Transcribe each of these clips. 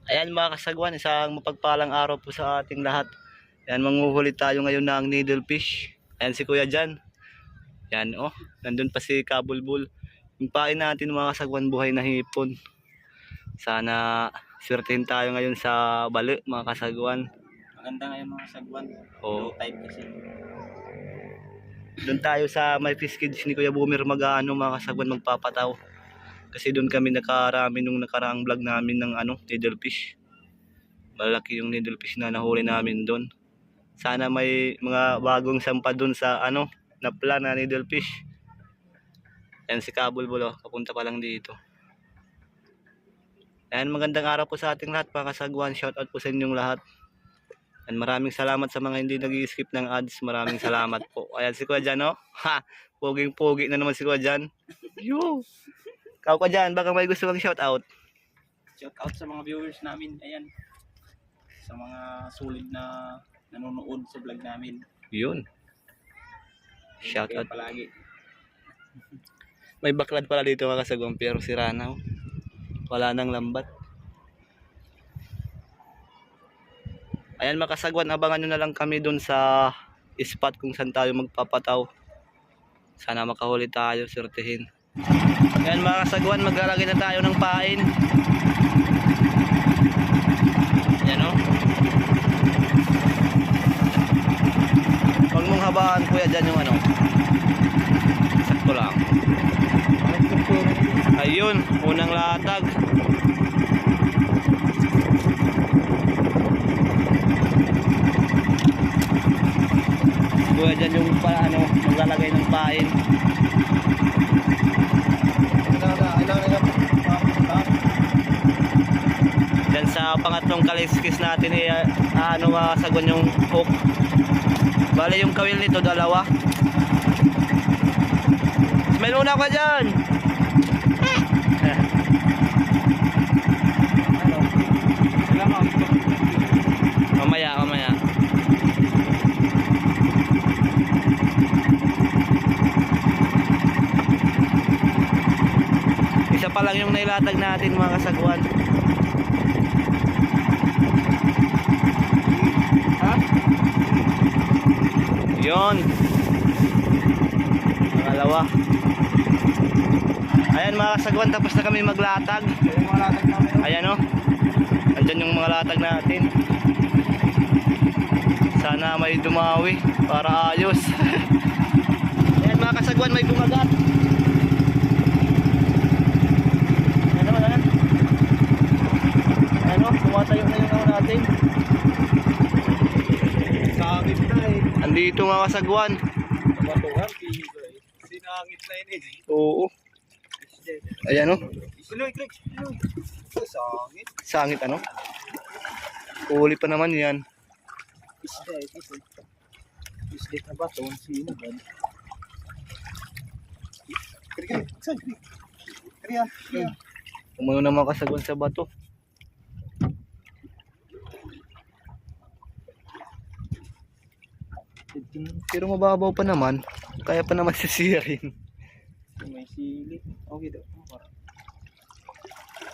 Ayan mga kasagwan, isang mapagpalang araw po sa ating lahat. Ayan, manguhuli tayo ngayon ng needlefish. Ayan si Kuya Jan. Ayan oh, nandun pa si Kabulbul. Yung pain natin mga kasagwan, buhay na hipon. Sana swertehin tayo ngayon sa bali mga kasagwan. Maganda ngayon mga sagwan. Oo. Low tide kasi. Doon tayo sa may fish cage ni Kuya Boomer mag-ano mga kasagwan, magpapataw. Kasi doon kami nakarami nung nakaraang vlog namin ng needlefish. Malaki yung needlefish na nahuli namin doon. Sana may mga bagong sampa doon sa napla na needlefish. Ayan si Kabulbul, papunta pa lang dito. Ayan, magandang araw po sa ating lahat mga kasagwan. Shoutout po sa inyong lahat. And maraming salamat sa mga hindi nag-i-skip ng ads. Maraming salamat po. Ayan si Kuya Jan, oh. Ha! Poging-pogi na naman si Kuya Jan. Yo! Kau ka dyan, baka may gusto mag shoutout. Shout out sa mga viewers namin. Ayan. Sa mga sulit na nanonood sa vlog namin. Yun. Shout Shoutout. palagi. May baklad pala dito mga kasagwan, pero sira na. Wala nang lambat. Ayan mga kasagwan, abangan nyo na lang kami dun sa spot kung saan tayo magpapataw. Sana makahuli tayo, swertehin. Ayan mga kasagwan, maglalagay na tayo ng pain. Ayan o. Huwag mong habaan kuya dyan yung sakto lang. Ayun, unang latag. Kuya dyan yung maglalagay ng pain. Dyan sa pangatlong kaliskis natin masagon yung hook. Bale yung kawil nito dalawa. Smell muna ka dyan. Mamaya. Isa pa lang yung nailatag natin mga kasagwan. Ha? Yun. Pangalawa. Ayan mga kasagwan, tapos na kami maglatag. Ayan o. Andyan yung mga latag natin. Sana may dumawi para ayos. Ayan mga kasagwan, may bumagat. Tumatayo na yung natin. Sangit na eh. Andito mga kasagwan. Batuhan, sinangit na yun eh. Oo. Ayan o. Iloy, click. Sangit. Sangit Huli pa naman yan. Isda na bato. Sino ba? Kriya. Umano naman kasagwan sa bato. Pero mababaw pa naman. Kaya pa naman sisirin. May sili. Okay daw.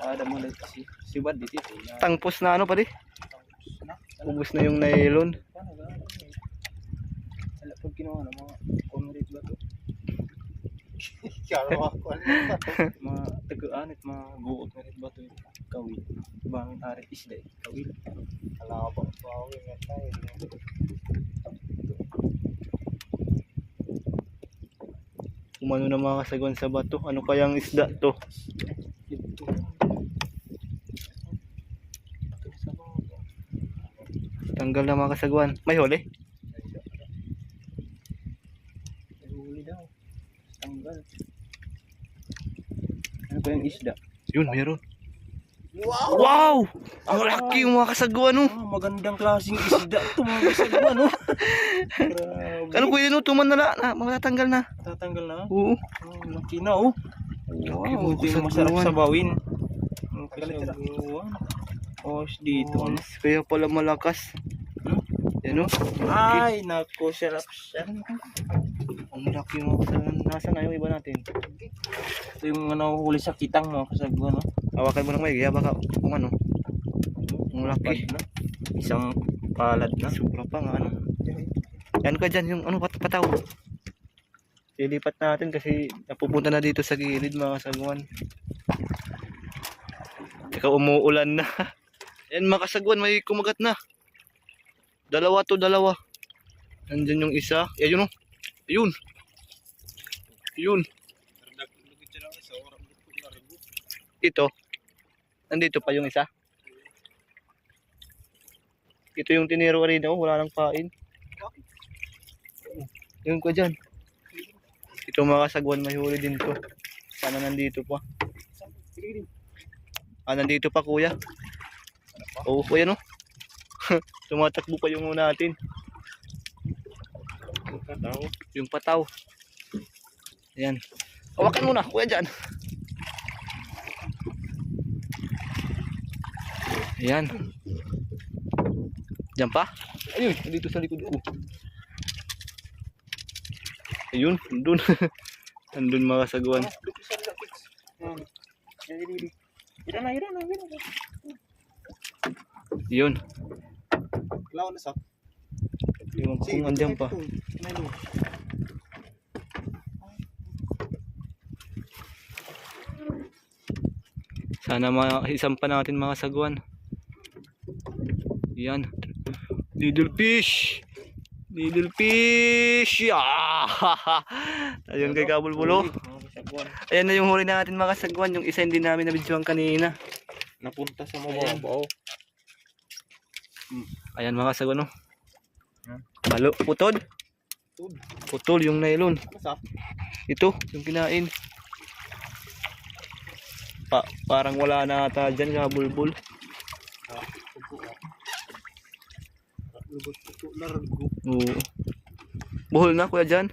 Ada mo lang si Bad dito. Tangpos na pa di. Ubus na yung nylon. Wala pag ginawa na mga concrete ba to? Mga tagaan at mga buot na rin ba to? Kawil. Bangin arit isda eh. Kawil. Wala ka pa. Kawil nga tayo. Umano na mga kasagwan sa bato. Ano kayang isda to? Tanggal na mga kasagwan. May huli? May huli daw. Tanggal. Ano ba yung isda? Yun, meron. Wow! Ang laki yung mga kasagwan Magandang klaseng isda ito mga kasagwan Ano ko yun tumanala na, matatanggal na. Tatanggal na? Oo. Laki na oh. Wow, ito yung masarap sabawin. Oh, dito. Kaya pala malakas. Yan Ay, naku, sarap siya. Ang laki yung nasa na yung iba natin. Ito yung huli sa kitang mga kasagwan Hawakan mo ng may baka kung Ang laki. Na. Isang palad na. Sobra pa nga ano. Yan ka dyan, yung ano, pataw. Ilipat natin kasi napupunta na dito sa gilid mga kasagwan. Teka, umuulan na. Yan mga kasagwan, may kumagat na. Dalawa to, dalawa. Nandyan yung isa. Ayun o. Ayun. Ayun. Ito. Nandito pa yung isa. Ito yung tiniro rin oh, wala nang pain. Yung ko dyan. Ito mga kasagwan, may huli din to. Sana nandito pa. Ah, nandito pa kuya. Oo, kuya no. Tumatakbo pa yung muna natin. Yung pataw. Ayan. Hawakan muna, kuya dyan. Ayan. Diyan pa? Ayun, dito sa likod ko. Ayun, nandun. Nandun mga kasagwan. Yun. Lawan na sa. Yung kung andyan pa. Sana maisampa natin mga sagwan. Yan. Little fish. Little fish. Ah! Ayun kay Kabulbulo. Ayan na yung huli natin mga sagwan. Yung isa hindi namin nabidyohan kanina. Napunta sa mababaw. Ayan mga sagwan no. Balo. Putol. Putol yung nylon. Ito yung kinain. Parang wala na ata dyan Kabulbul. Oo. Buhol na kuya dyan.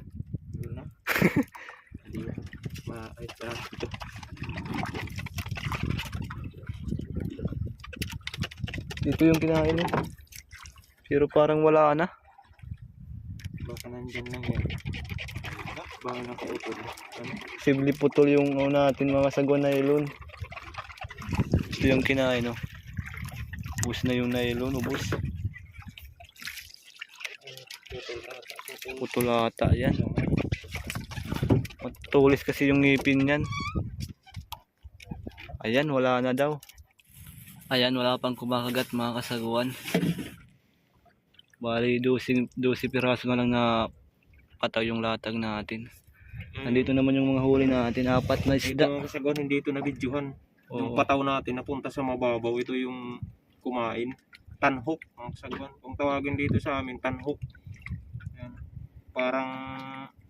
Ito yung kinain eh. Pero parang wala na. Baka nandyan lang yan. Baka nakautol. Sibli putol yung natin mga sagwan na nylon. Ito yung kinain no. Ubus na yung nylon, ubus. Putol ata yan. Matulis kasi yung ngipin yan. Ayan, wala na daw. Ayan, wala pang kumakagat mga kasagwan. Bali, 12 piraso na lang na pataw yung latag natin. Nandito naman yung mga huli natin, 4 na isda. Ito mga kasagwan, hindi ito nabidyohan. Yung pataw natin napunta sa mababaw, ito yung kumain. Tanhook mga kasagwan. Kung tawagin dito sa amin, tanhook. Ayan. Parang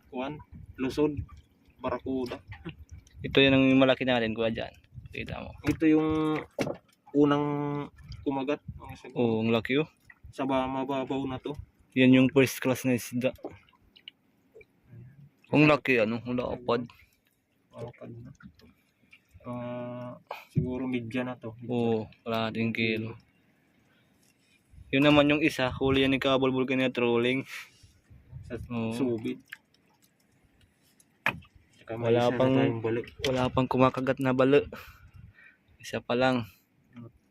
kuwan, lusod, barakuda. Ito yan ang malaki natin kuya dyan. Kita mo. Ito yung unang kumagat mga kasagwan. Oo, ang laki oh. Sa mababaw na to. Yan yung first class na isda. Ang laki ano, wala kapad. Siguro midya na to. Oo, wala din kilo. Yun naman yung isa, huli yan ni Kabulbul kanina trolling. Sa Oo. subid. Wala pang kumakagat na balo. Isa pa lang.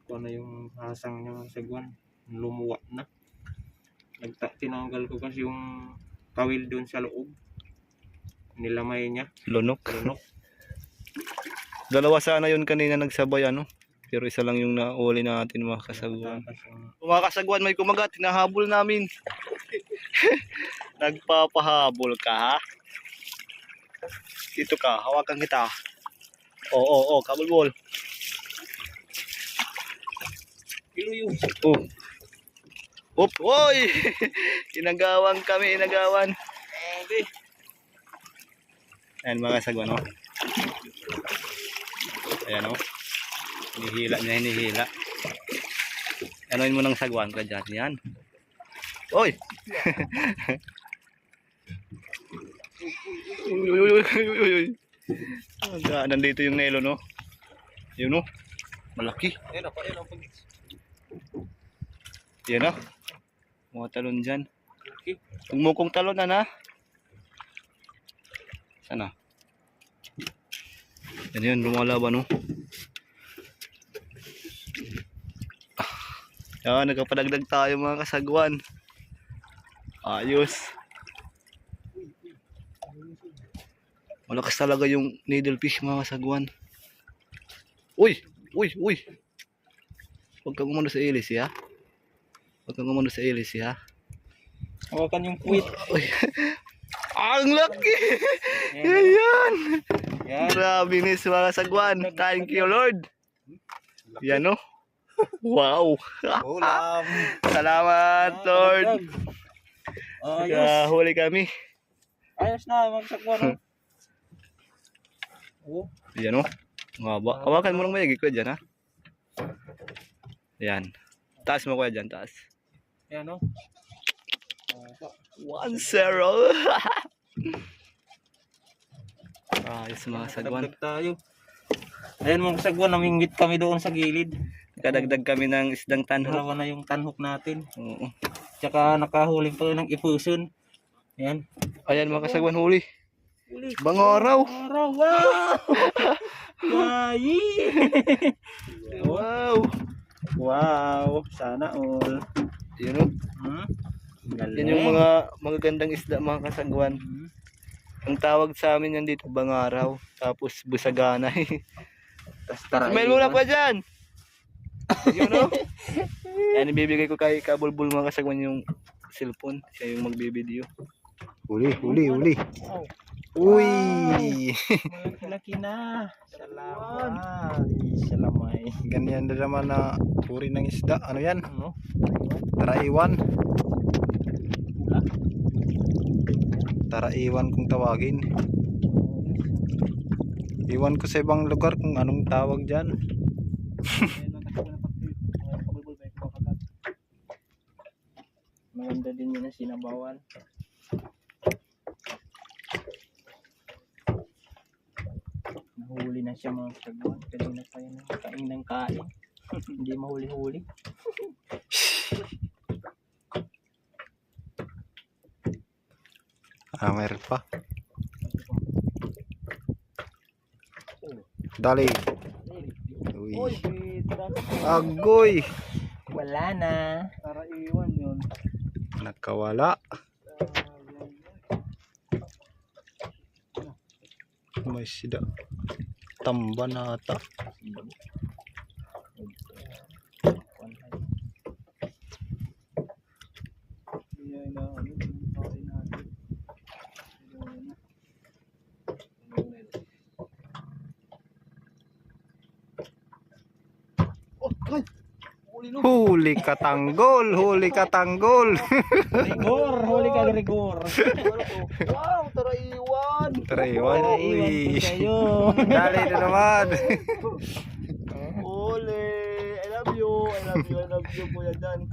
Kung ano yung hasang niya sa sagwan, lumuwa na. Tinanggal ko kasi yung kawil doon sa loob. Nilamay niya. Lunok. Lunok. Dalawa sana yun kanina nagsabay ano. Pero isa lang yung nauli natin mga kasagwan. Mga kasagwan may kumagat, hinahabol namin. Nagpapahabol ka ha? Dito ka, hawakan kita. Oo, Kabulbul. Iluyong. Oh. Op, oy! Inagawan kami, inagawan. Ayan mga sagwan, oh. Ayan, oh. Hinihila niya, hinihila. Anoin mo ng sagwan ka dyan. Yan. Oy! Uy. Nandito yung nelo, no? Yun, no? Malaki. Ayun ako, ayun ako. Yan, oh. Mga talon dyan. Huwag mo kong talon, na. Sana. Yan, lumalaban, no? Yan, nagkapadagdag tayo mga kasagwan. Ayos. Malakas talaga yung needlefish mga kasagwan. Uy! Uy! Uy! Huwag kang umano sa ilis ha. Huwag kang umano sa ilis ha. Hawakan yung puwit. Uy! Ang laki! Yan! Yan. Grabe nis mga kasagwan. Thank you Lord. Yan o. Wow! Ulam. Salamat Lord. Ayos. Nakahuli kami. Ayos na, magsagwan. Oh. Yan o. Ngaba. Hawakan mo lang mayagi ko dyan ha. Yan. Taas mo kuya dyan, taas. Yan o. 1-0. Ayos mga sagwan. Dagdag tayo. Ayan mga sagwan, namingwit kami doon sa gilid. Kadagdag kami ng isdang tanhok. Dalawa na yung tanhok natin. Oo. Tsaka nakahuli pa ng ipuson. Ayan. Ayan mga kasagwan huli. Bangaraw. Araw, wow! Yayi! Wow. Wow! Sana all. Yan o. Hmm? Yan yung mga magagandang isda mga kasagwan. Ang tawag sa amin yan dito, bangaraw. Tapos busaganay. Tas tara. Smile muna pa dyan. Yun o. Yan, ibibigay ko kay Kabulbul mga kasagwan yung cellphone. Siya yung magbibideo. Huli, huli, huli. Wow. Uy! Malaki na. Salamat. Salamay. Ganyan na naman na uri ng isda. Ano yan? Ano? Taraiwan. Taraiwan kung tawagin. Iwan ko sa ibang lugar kung anong tawag dyan. Maganda din yun ang sinabawan. Nahuli na siya mga sagwan. Kanina pa yun kain ng kain. Hindi mahuli-huli. Mayroon pa. Dali. Uy. Agoy. Wala na. Para iwan yun. Nakawala. May sida. Tamba na ata. Huli katanggol, huli katanggol. Rigor, huli ka rigor. Wow, taraiwan. Taraiwan. Uy. Kayo. Dali na naman. Ole, I love you. I love you. I love you Kuya Dan.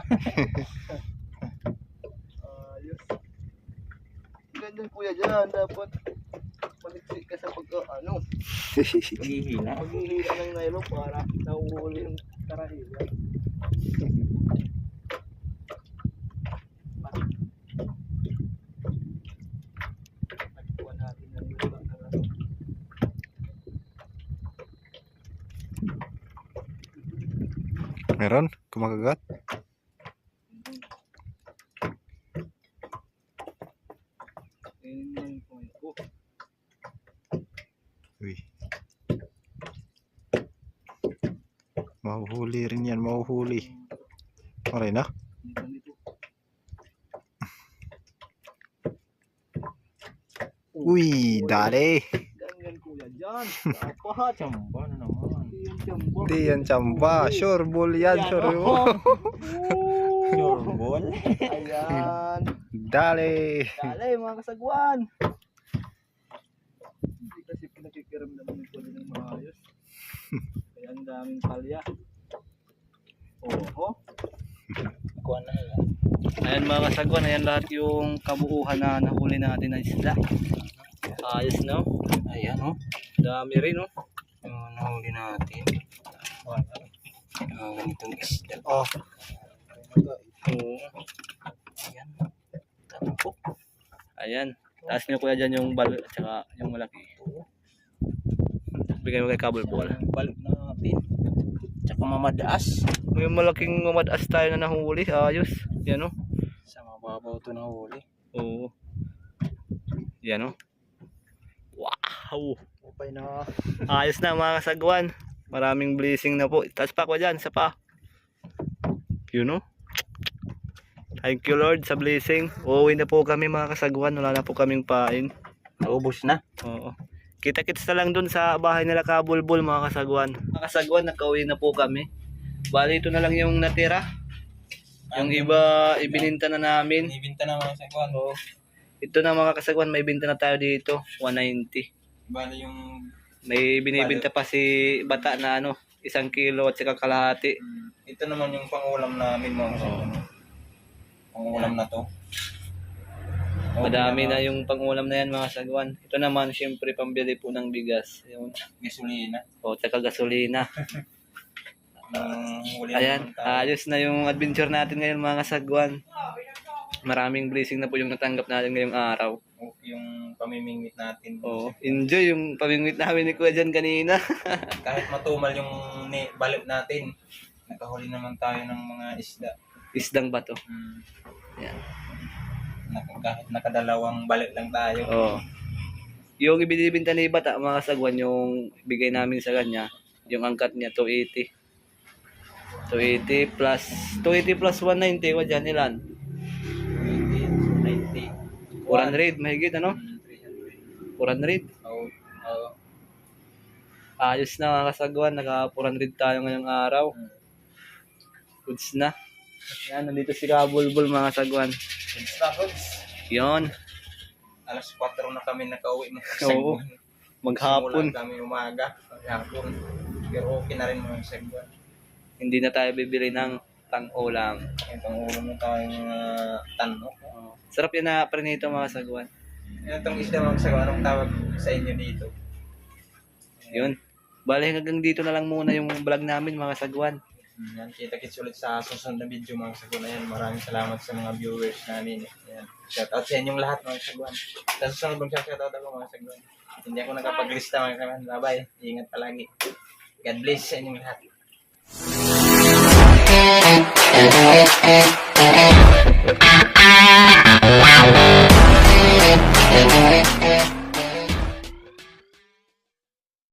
Ayos. Ganyan Kuya Dan, dapat maliksi ka sa ano, Paghihila. paghihila ng nylon para nahuhuli yung taraiwan. Nagkuha natin ng lupa na Meron? Kumakagat? Uy. Mahuhuli rin yan, mahuhuli. Okay na? Uy, dali. Ganyan Kuya Dan. Dapat. Chamba na naman. Hindi yan tsamba. Sure ball yan, sure ball. Sure ball. Ayan. Dali. Dali mga kasagwan. Hindi kasi pinakikiramdaman ko din ng maayos. Kaya ang daming palya. Oho. Kuha na yan. Ayan mga kasagwan, ayan lahat yung kabuuhan na nahuli natin na isda. Ayos no? Ayan o. Dami rin no? Yung nahuli natin. Ganitong isda. Oh. Oo. Ayan. Tampok. Ayan. Taas nyo kuya dyan yung bal at saka yung malaki. Bigay mo kay Kabul Ball. Balik natin. Tsaka mamadaas. May malaking mamadas tayo na nahuli. Ayos. Yan o. Sa mababaw to na huli. Oo. Yan o. Wow. Okay na. Ayos na mga kasagwan. Maraming blessing na po. Taas pa ko dyan. Isa pa. Yun o. Thank you Lord sa blessing. Uuwi na po kami mga kasagwan. Wala na po kaming pain. Naubos na. Oo. Kita-kits na lang dun sa bahay nila Kabulbul mga kasagwan. Mga kasagwan, nakauwi na po kami. Bali ito na lang yung natira. Yung iba ibininta na namin. Ibinta na mga sagwan. Oo. Ito na mga kasagwan, may binta na tayo dito. 190. Bali yung May binibinta pa si Bata na 1 kilo at saka kalahati. ito naman yung pangulam namin mga sagwan. Pangulam na to. Madami na yung pangulam na yan mga kasagwan. Ito naman syempre pambili po ng bigas. Yung Gasolina. o tsaka gasolina. Huli Ayan, ayos na yung adventure natin ngayon mga kasagwan. Maraming blessing na po yung natanggap natin ngayong araw. yung pamimingwit natin. Oo, enjoy yung pamingwit namin ni Kuya dyan kanina. Kahit matumal yung balot natin, nakahuli naman tayo ng mga isda. Isdang bato. Yan. Kahit nakadalawang balot lang tayo. Oo. Yung ibinibinta ni Bata mga kasagwan, yung bigay namin sa kanya, yung angkat niya 280. 280 plus 190 wa dyan ilan? 90. 400 mahigit 400. Oo. Ayos na mga kasagwan, naka 400 tayo ngayong araw. Goods na. Yan, nandito si Kabulbul mga kasagwan. Yon, Alas 4 na kami nakauwi ng Oo. maghapon. Simula kami umaga. Maghapon. Pero okay na rin mga sagwan. Hindi na tayo bibili ng tang-ulam. Itong ulo mo tayong tanok. Sarap yan na prinito mga kasagwan. Itong isda mga sagwan, anong tawag sa inyo dito? Yun. Bale hanggang dito na lang muna yung vlog namin mga kasagwan. Yan, kita-kits ulit sa susunod na video mga sagwan. Ayan, maraming salamat sa mga viewers namin. Ayan. Shoutout sa inyong lahat mga sagwan. Sa susunod mag-shoutout ako mga sagwan. Hindi ako nakapaglista mga sagwan. Bye-bye. Ingat palagi. God bless sa inyong lahat. Wow.